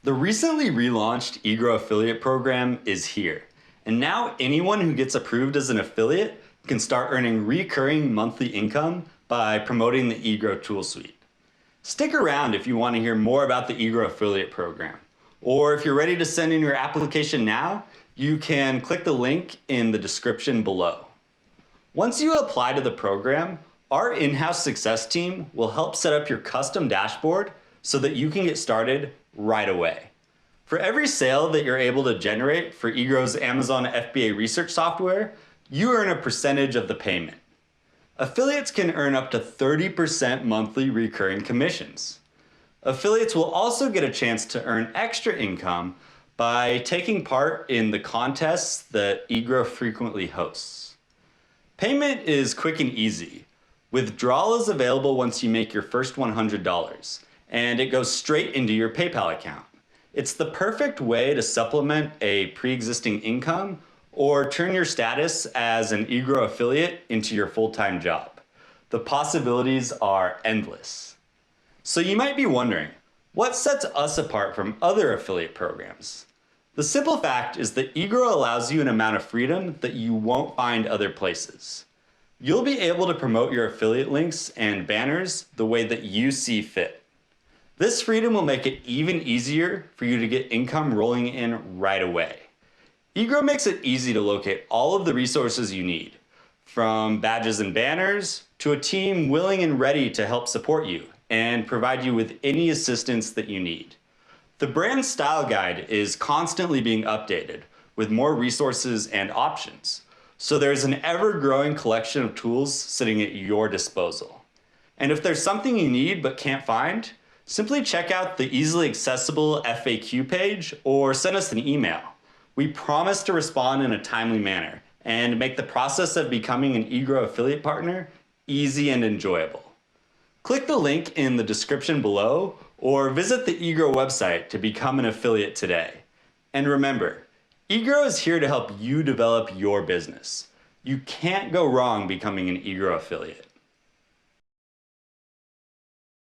The recently relaunched Egrow affiliate program is here. And now anyone who gets approved as an affiliate can start earning recurring monthly income by promoting the Egrow tool suite. Stick around if you want to hear more about the Egrow affiliate program. Or if you're ready to send in your application now, you can click the link in the description below. Once you apply to the program, our in-house success team will help set up your custom dashboard so that you can get started right away. For every sale that you're able to generate for Egrow's Amazon FBA research software, you earn a percentage of the payment. Affiliates can earn up to 30% monthly recurring commissions. Affiliates will also get a chance to earn extra income by taking part in the contests that Egrow frequently hosts. Payment is quick and easy. Withdrawal is available once you make your first $100, and it goes straight into your PayPal account. It's the perfect way to supplement a pre-existing income or turn your status as an Egrow affiliate into your full-time job. The possibilities are endless. So you might be wondering, what sets us apart from other affiliate programs? The simple fact is that Egrow allows you an amount of freedom that you won't find other places. You'll be able to promote your affiliate links and banners the way that you see fit. This freedom will make it even easier for you to get income rolling in right away. Egrow makes it easy to locate all of the resources you need, from badges and banners to a team willing and ready to help support you and provide you with any assistance that you need. The brand style guide is constantly being updated with more resources and options, so there's an ever-growing collection of tools sitting at your disposal. And if there's something you need but can't find, simply check out the easily accessible FAQ page or send us an email. We promise to respond in a timely manner and make the process of becoming an Egrow affiliate partner easy and enjoyable. Click the link in the description below or visit the Egrow website to become an affiliate today. And remember, Egrow is here to help you develop your business. You can't go wrong becoming an Egrow affiliate.